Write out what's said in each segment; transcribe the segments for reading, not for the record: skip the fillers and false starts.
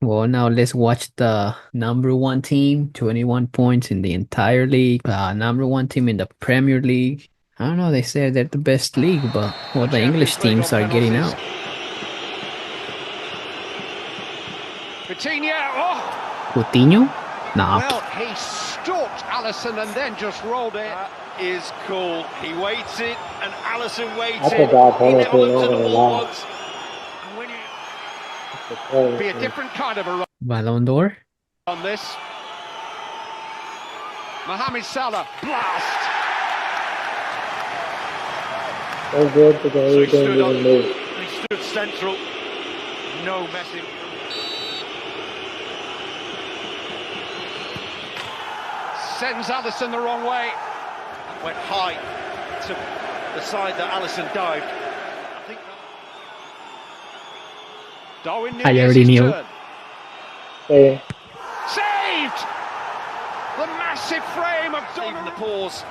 Well, now let's watch the number one team, 21 points in the entire league. Number one team in the Premier League. I don't know, they say they're the best league, but well, The the English Champions League on teams are getting penalties. out. Coutinho, oh! Coutinho? Nah. Well, he stalked Alisson and then just rolled it. That is cool. He waited and Alisson waited. That's a bad He penalty, never looked not at the gonna ball lie. once. And when you It's be a different kind of a run Ballon d'Or? on this. Mohamed Salah, blast! so good the So he he didn't stood on, even move. he stood central. No messing. Sends Alisson the wrong way. Went high to the side that Alisson dived. I think Darwin I Nunez already his knew. turn. They, Saved! The massive frame of Donnarumma. The pause.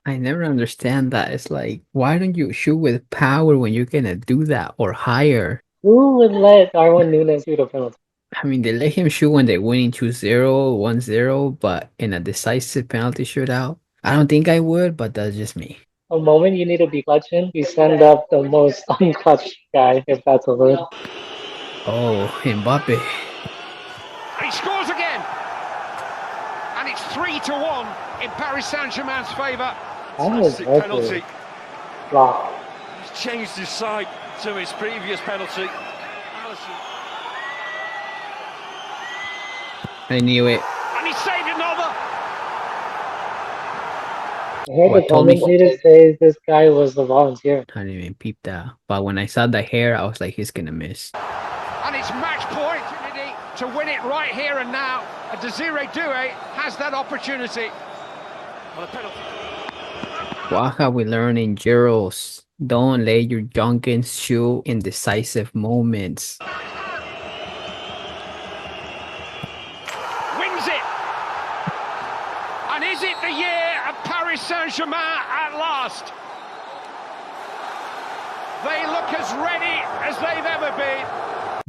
I never understand that. It's like, why don't you shoot with power when you're gonna do that or higher? who would let Darwin Nunez shoot a penalty? I mean, they let him shoot when they're winning 2-0, 1-0, but in a decisive penalty shootout, I don't think I would, but that's just me. A moment you need to be clutching, you send up the most unclutched guy, if that's a word. Oh, Mbappe. He scores again! And it's 3-1 in Paris Saint-Germain's favour. That was Fantastic penalty. penalty. Wow. He's changed his side to his previous penalty. Alisson. I knew it. And he saved another! I heard the What told me? commentator say this guy was the volunteer. I didn't even peep that. But when I saw the hair, I was like, he's gonna miss. And it's match point to win it right here and now. And Desiree Doué has that opportunity. Well, a penalty. What have we learned in Euros? Don't let your youngins shoot in decisive moments. Wins it! And is it the year of Paris Saint-Germain at last? They look as ready as they've ever been.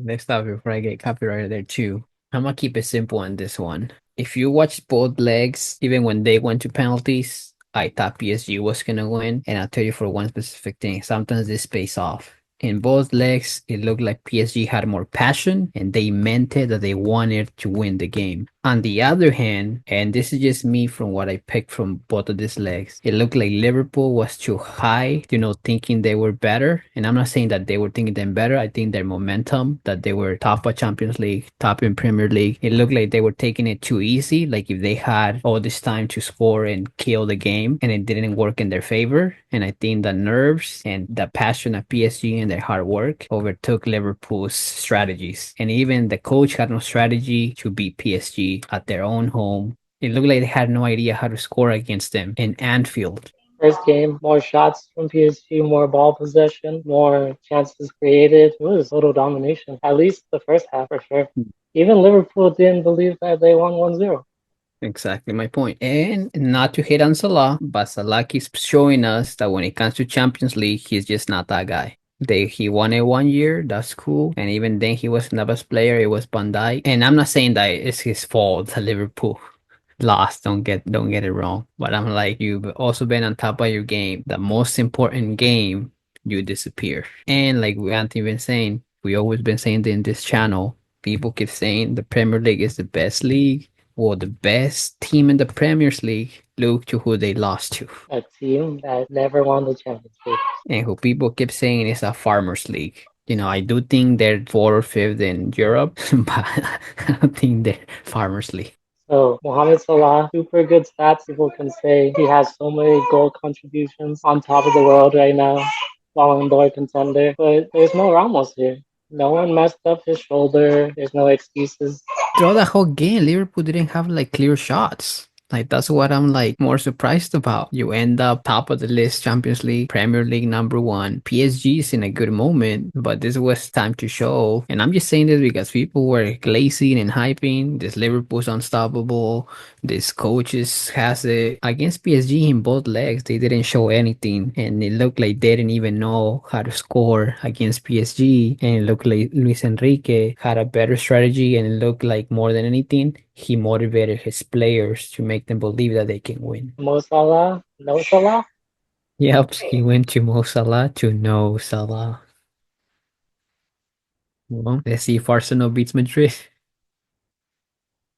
Next up, before I get copyrighted there too, I'm gonna keep it simple on this one. If you watch both legs, even when they went to penalties, I thought PSG was gonna win, and I'll tell you for one specific thing. Sometimes this pays off. In both legs, it looked like PSG had more passion and they meant it that they wanted to win the game. On the other hand, and this is just me from what I picked from both of these legs, it looked like Liverpool was too high, thinking they were better. And I'm not saying that they were thinking them better. I think their momentum, that they were top of Champions League, top in Premier League, it looked like they were taking it too easy. Like if they had all this time to score and kill the game and it didn't work in their favor. And I think the nerves and the passion of PSG and their hard work overtook Liverpool's strategies. And even the coach had no strategy to beat PSG at their own home. It looked like they had no idea how to score against them in Anfield. First game, more shots from PSG, more ball possession, more chances created. It was total domination, at least the first half for sure. Even Liverpool didn't believe that they won 1-0. Exactly my point. And not to hit on Salah, but Salah keeps showing us that when it comes to Champions League, he's just not that guy. He won it 1 year, that's cool. And even then he wasn't the best player, it was Van Dijk. And I'm not saying that it's his fault that Liverpool lost, don't get it wrong. But I'm like, you've also been on top of your game. The most important game, you disappear. And like we haven't even saying, we always been saying in this channel, people keep saying the Premier League is the best league or the best team in the Premier League. Look to who they lost to. A team that never won the Champions League. And who people keep saying is a farmers league. I do think they're fourth or fifth in Europe, but I don't think they're farmers league. So Mohamed Salah, super good stats. People can say he has so many goal contributions on top of the world right now, Ballon d'Or contender. But there's no Ramos here. No one messed up his shoulder. There's no excuses. Throughout the whole game, Liverpool didn't have like clear shots. Like that's what I'm like more surprised about. You end up top of the list, Champions League, Premier League number one. PSG is in a good moment, but this was time to show. And I'm just saying this because people were glazing and hyping. This Liverpool's unstoppable. This coaches has it against PSG in both legs. They didn't show anything, and it looked like they didn't even know how to score against PSG. And it looked like Luis Enrique had a better strategy, and it looked like more than anything, he motivated his players to make them believe that they can win. Mo Salah, no Salah. Yep, he went to Mo Salah to no Salah. Well, let's see if Arsenal beats Madrid.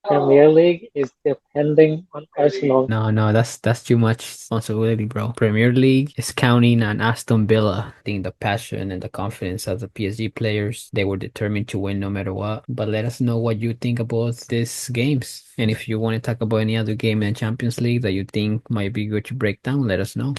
Premier League is depending on Arsenal. No, no, that's too much responsibility, bro. Premier League is counting on Aston Villa. I think the passion and the confidence of the PSG players, they were determined to win no matter what. But let us know what you think about these games. And if you want to talk about any other game in the Champions League that you think might be good to break down, let us know.